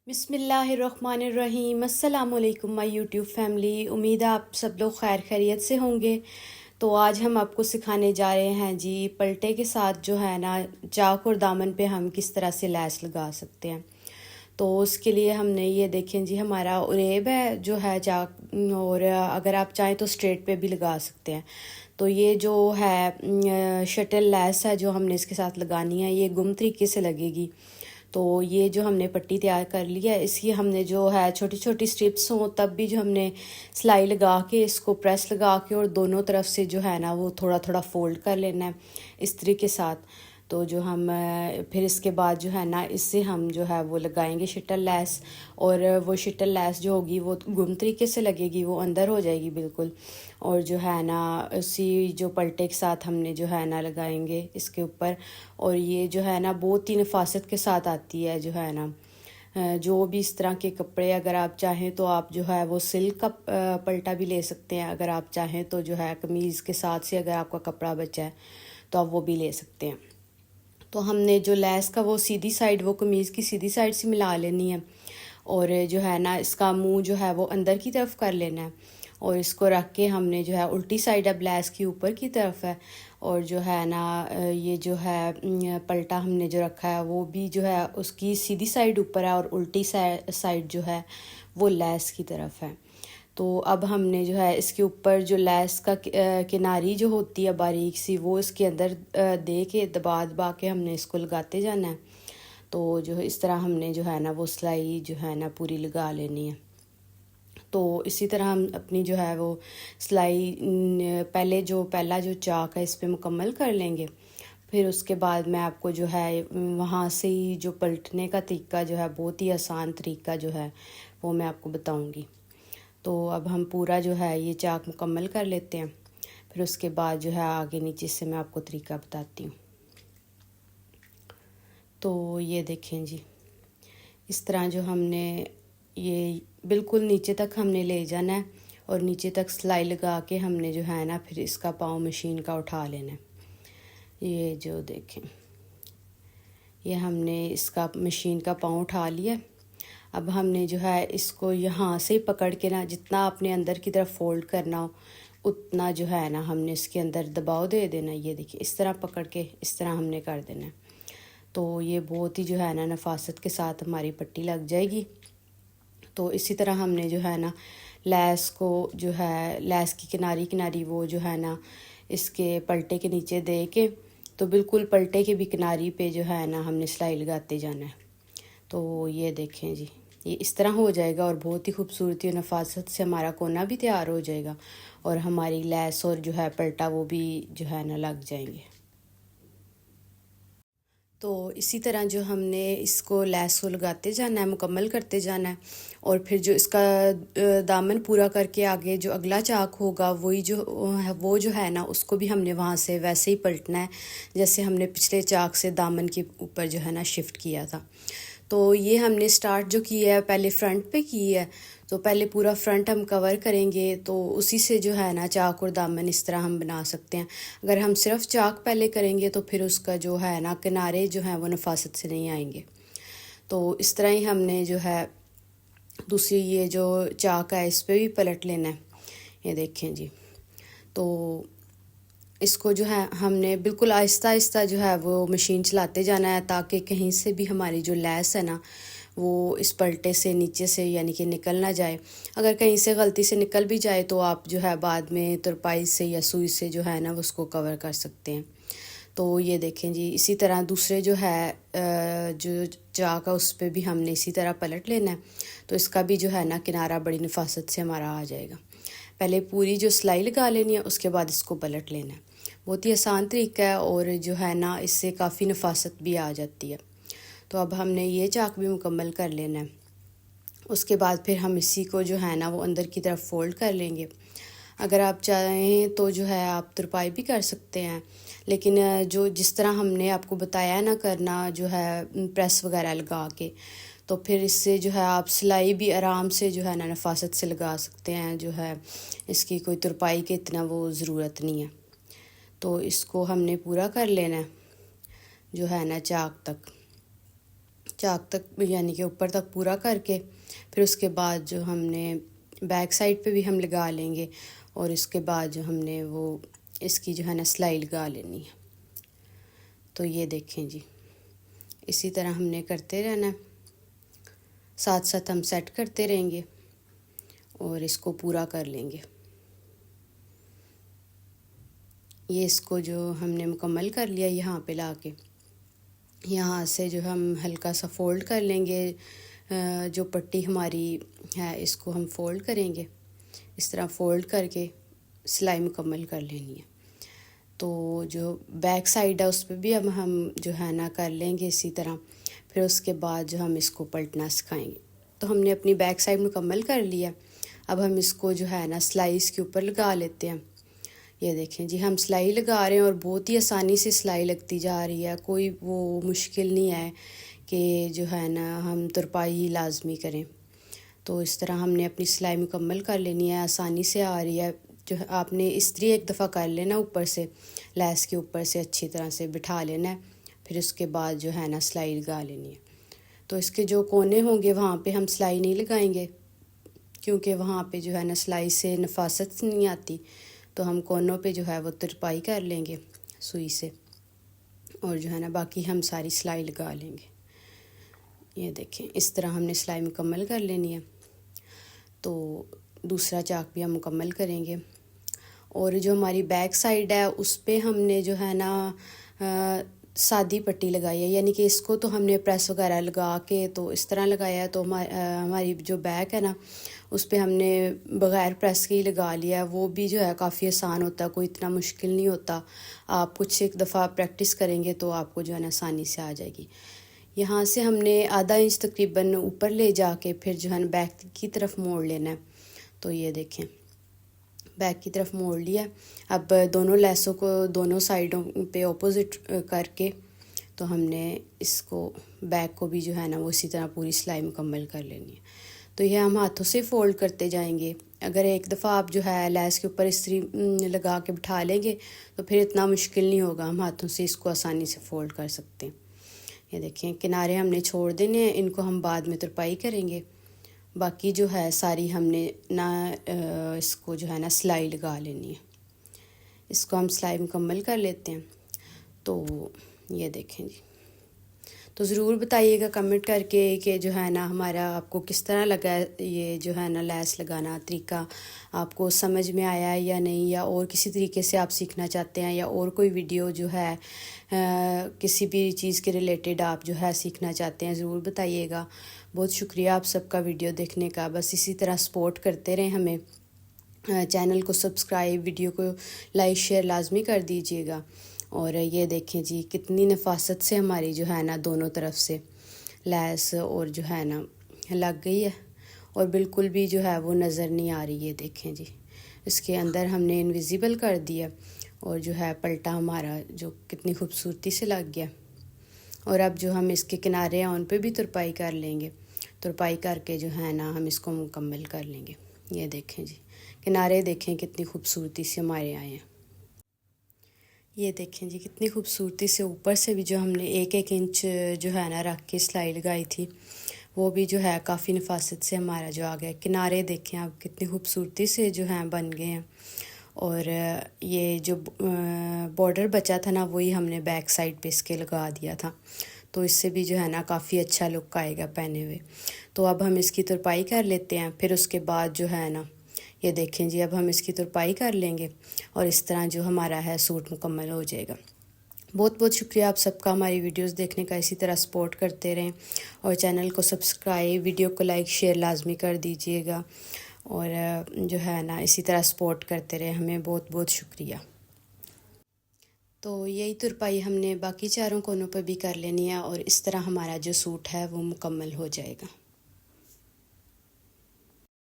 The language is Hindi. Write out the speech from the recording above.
बिस्मिल्लाहिर्रहमानिर्रहीम। अस्सलाम वालेकुम माय यूट्यूब फैमिली। उम्मीद है आप सब लोग खैर खैरियत से होंगे। तो आज हम आपको सिखाने जा रहे हैं जी पलटे के साथ जो है ना चाक और दामन पे हम किस तरह से लैस लगा सकते हैं। तो उसके लिए हमने ये देखें जी हमारा उरेब है जो है चाक, और अगर आप चाहें तो स्ट्रेट पे भी लगा सकते हैं। तो ये जो है शटल लैस है जो हमने इसके साथ लगानी है, ये गुम तरीके से लगेगी। तो ये जो हमने पट्टी तैयार कर ली है, इसकी हमने जो है छोटी छोटी स्ट्रिप्स हों तब भी जो हमने सिलाई लगा के इसको प्रेस लगा के और दोनों तरफ से जो है ना वो थोड़ा थोड़ा फोल्ड कर लेना है इस तरीके के साथ। तो जो हम फिर इसके बाद जो है ना इससे हम जो है वो लगाएंगे शटल लैस, और वो शटल लैस जो होगी वो गुम तरीके से लगेगी, वो अंदर हो जाएगी बिल्कुल। और जो है ना उसी जो पलटे के साथ हमने जो है ना लगाएंगे इसके ऊपर। और ये जो है ना बहुत ही नफासत के साथ आती है जो है ना जो भी इस तरह के कपड़े, अगर आप चाहें तो आप जो है वो सिल्क का पलटा भी ले सकते हैं। अगर आप चाहें तो जो है कमीज़ के साथ से अगर आपका कपड़ा बचा है तो आप वो भी ले सकते हैं। तो हमने जो लेस का वो सीधी साइड वो कमीज़ की सीधी साइड से मिला लेनी है, और जो है ना इसका मुंह जो है वो अंदर की तरफ कर लेना है। और इसको रख के हमने जो है उल्टी साइड अब लेस की ऊपर की तरफ है, और जो है ना ये जो है पलटा हमने जो रखा है वो भी जो है उसकी सीधी साइड ऊपर है और उल्टी साइड जो है वो लेस की तरफ है। तो अब हमने जो है इसके ऊपर जो लेस का किनारी जो होती है बारीक सी, वो इसके अंदर दे के दबा दबा के हमने इसको लगाते जाना है। तो जो इस तरह हमने जो है ना वो सिलाई जो है ना पूरी लगा लेनी है। तो इसी तरह हम अपनी जो है वो सिलाई पहला जो चाक है इस पर मुकम्मल कर लेंगे। फिर उसके बाद मैं आपको जो है वहाँ से ही जो पलटने का तरीका जो है बहुत ही आसान तरीका जो है वो मैं आपको बताऊँगी। तो अब हम पूरा जो है ये चाक मुकम्मल कर लेते हैं, फिर उसके बाद जो है आगे नीचे से मैं आपको तरीका बताती हूँ। तो ये देखें जी, इस तरह जो हमने ये बिल्कुल नीचे तक हमने ले जाना है, और नीचे तक सिलाई लगा के हमने जो है ना फिर इसका पाँव मशीन का उठा लेना है। ये जो देखें ये हमने इसका मशीन का पाँव उठा लिया। अब हमने जो है इसको यहाँ से पकड़ के ना जितना अपने अंदर की तरफ फोल्ड करना हो उतना जो है ना हमने इसके अंदर दबाव दे देना। ये देखिए इस तरह पकड़ के इस तरह हमने कर देना है। तो ये बहुत ही जो है ना नफासत के साथ हमारी पट्टी लग जाएगी। तो इसी तरह हमने जो है ना लैस को जो है लैस की किनारी किनारी वो जो है ना इसके पलटे के नीचे दे के, तो बिल्कुल पलटे के भी किनारी पे जो है ना हमने सिलाई लगाते जाना है। तो ये देखें जी, ये इस तरह हो जाएगा और बहुत ही खूबसूरती और नफासत से हमारा कोना भी तैयार हो जाएगा, और हमारी लैस और जो है पलटा वो भी जो है ना लग जाएंगे। तो इसी तरह जो हमने इसको लैस को लगाते जाना है, मुकम्मल करते जाना है। और फिर जो इसका दामन पूरा करके आगे जो अगला चाक होगा वही जो वो जो है ना उसको भी हमने वहाँ से वैसे ही पलटना है जैसे हमने पिछले चाक से दामन के ऊपर जो है ना शिफ्ट किया था। तो ये हमने स्टार्ट जो किया है पहले फ्रंट पे की है, तो पहले पूरा फ्रंट हम कवर करेंगे। तो उसी से जो है ना चाक और दामन इस तरह हम बना सकते हैं। अगर हम सिर्फ चाक पहले करेंगे तो फिर उसका जो है ना किनारे जो हैं वो नफासत से नहीं आएंगे। तो इस तरह ही हमने जो है दूसरी ये जो चाक है इस पर भी पलट लेना है। ये देखें जी, तो इसको जो है हमने बिल्कुल आहिस्ता आहिस्ता जो है वो मशीन चलाते जाना है ताकि कहीं से भी हमारी जो लैस है ना वो इस पलटे से नीचे से यानी कि निकल ना जाए। अगर कहीं से गलती से निकल भी जाए तो आप जो है बाद में तुरपाई से या सुई से जो है ना उसको कवर कर सकते हैं। तो ये देखें जी, इसी तरह दूसरे जो है जो चाक है उस पर भी हमने इसी तरह पलट लेना है। तो इसका भी जो है ना किनारा बड़ी नफासत से हमारा आ जाएगा। पहले पूरी जो सिलाई लगा लेनी है उसके बाद इसको पलट लेना है। बहुत ही आसान तरीका है और जो है ना इससे काफ़ी नफासत भी आ जाती है। तो अब हमने ये चाक भी मुकम्मल कर लेना है। उसके बाद फिर हम इसी को जो है ना वो अंदर की तरफ फोल्ड कर लेंगे। अगर आप चाहें तो जो है आप तुरपाई भी कर सकते हैं, लेकिन जो जिस तरह हमने आपको बताया ना करना जो है प्रेस वगैरह लगा के, तो फिर इससे जो है आप सिलाई भी आराम से जो है ना नफासत से लगा सकते हैं। जो है इसकी कोई तुरपाई के इतना वो ज़रूरत नहीं है। तो इसको हमने पूरा कर लेना है जो है ना चाक तक। चाक तक यानी कि ऊपर तक पूरा करके फिर उसके बाद जो हमने बैक साइड पे भी हम लगा लेंगे और इसके बाद जो हमने वो इसकी जो है ना सिलाई लगा लेनी है। तो ये देखें जी, इसी तरह हमने करते रहना है, साथ साथ हम सेट करते रहेंगे और इसको पूरा कर लेंगे। ये इसको जो हमने मुकम्मल कर लिया, यहाँ पे लाके यहाँ से जो हम हल्का सा फ़ोल्ड कर लेंगे, जो पट्टी हमारी है इसको हम फ़ोल्ड करेंगे, इस तरह फ़ोल्ड करके सिलाई मुकम्मल कर लेनी है। तो जो बैक साइड है उस पर भी अब हम जो है ना कर लेंगे इसी तरह। फिर उसके बाद जो हम इसको पलटना सिखाएंगे। तो हमने अपनी बैक साइड मुकम्मल कर लिया, अब हम इसको जो है ना सिलाई इसके ऊपर लगा लेते हैं। ये देखें जी, हम सिलाई लगा रहे हैं और बहुत ही आसानी से सिलाई लगती जा रही है, कोई वो मुश्किल नहीं है कि जो है ना हम तुरपाई लाजमी करें। तो इस तरह हमने अपनी सिलाई मुकम्मल कर लेनी है, आसानी से आ रही है। जो आपने इस्त्री एक दफ़ा कर लेना ऊपर से, लैस के ऊपर से अच्छी तरह से बिठा लेना है, फिर उसके बाद जो है ना सिलाई लगा लेनी है। तो इसके जो कोने होंगे वहाँ पे हम सिलाई नहीं लगाएंगे, क्योंकि वहाँ पे जो है ना सिलाई से नफासत नहीं आती। तो हम कोनों पे जो है वो तुरपाई कर लेंगे सुई से और जो है ना बाकी हम सारी सिलाई लगा लेंगे। ये देखें, इस तरह हमने सिलाई मुकम्मल कर लेनी है। तो दूसरा चाक भी हम मुकम्मल करेंगे और जो हमारी बैक साइड है उस पे हमने जो है ना सादी पट्टी लगाई है, यानी कि इसको तो हमने प्रेस वगैरह लगा के तो इस तरह लगाया है। तो हमारी जो बैक है ना उस पे हमने बग़ैर प्रेस के ही लगा लिया है। वो भी जो है काफ़ी आसान होता है, कोई इतना मुश्किल नहीं होता। आप कुछ एक दफ़ा प्रैक्टिस करेंगे तो आपको जो है ना आसानी से आ जाएगी। यहाँ से हमने आधा इंच तकरीबन ऊपर ले जाके फिर जो है ना बैक की तरफ मोड़ लेना है। तो ये देखें, बैक की तरफ मोड़ लिया। अब दोनों लेसों को दोनों साइडों पे ऑपोजिट करके तो हमने इसको बैक को भी जो है ना वो इसी तरह पूरी सिलाई मुकम्मल कर लेनी है। तो ये हम हाथों से फ़ोल्ड करते जाएंगे। अगर एक दफ़ा आप जो है लेस के ऊपर इस्त्री लगा के बिठा लेंगे तो फिर इतना मुश्किल नहीं होगा, हम हाथों से इसको आसानी से फ़ोल्ड कर सकते हैं। ये देखें, किनारे हमने छोड़ देने हैं, इनको हम बाद में तुरपाई करेंगे। बाकी जो है सारी हमने ना इसको जो है ना सिलाई लगा लेनी है। इसको हम सिलाई मुकम्मल कर लेते हैं। तो ये देखें जी, तो ज़रूर बताइएगा कमेंट करके कि जो है ना हमारा आपको किस तरह लगा, ये जो है ना लैस लगाना तरीका आपको समझ में आया है या नहीं, या और किसी तरीके से आप सीखना चाहते हैं, या और कोई वीडियो जो है किसी भी चीज़ के रिलेटेड आप जो है सीखना चाहते हैं, ज़रूर बताइएगा। बहुत शुक्रिया आप सबका वीडियो देखने का। बस इसी तरह सपोर्ट करते रहें हमें। चैनल को सब्सक्राइब, वीडियो को लाइक शेयर लाजमी कर दीजिएगा। और ये देखें जी, कितनी नफासत से हमारी जो है ना दोनों तरफ से लैस और जो है ना लग गई है और बिल्कुल भी जो है वो नज़र नहीं आ रही। ये देखें जी, इसके अंदर हमने इनविजिबल कर दिया और जो है पलटा हमारा जो कितनी खूबसूरती से लग गया। और अब जो हम इसके किनारे हैं उन पे भी तुरपाई कर लेंगे। तुरपाई करके जो है ना हम इसको मुकम्मल कर लेंगे। ये देखें जी, किनारे देखें कितनी खूबसूरती से हमारे आए हैं। ये देखें जी, कितनी खूबसूरती से ऊपर से भी जो हमने एक एक इंच जो है ना रख के सिलाई लगाई थी वो भी जो है काफ़ी नफासत से हमारा जो आ गया। किनारे देखें आप कितनी खूबसूरती से जो हैं बन गए हैं। और ये जो बॉर्डर बचा था ना वही हमने बैक साइड पे इसके लगा दिया था, तो इससे भी जो है ना काफ़ी अच्छा लुक आएगा पहने हुए। तो अब हम इसकी तुरपाई कर लेते हैं। फिर उसके बाद जो है ना ये देखें जी, अब हम इसकी तुरपाई कर लेंगे और इस तरह जो हमारा है सूट मुकम्मल हो जाएगा। बहुत बहुत शुक्रिया आप सबका हमारी वीडियोस देखने का। इसी तरह सपोर्ट करते रहें और चैनल को सब्सक्राइब, वीडियो को लाइक शेयर लाजमी कर दीजिएगा और जो है ना इसी तरह सपोर्ट करते रहें हमें। बहुत बहुत शुक्रिया। तो यही तुरपाई हमने बाकी चारों कोनों पर भी कर लेनी है और इस तरह हमारा जो सूट है वो मुकम्मल हो जाएगा।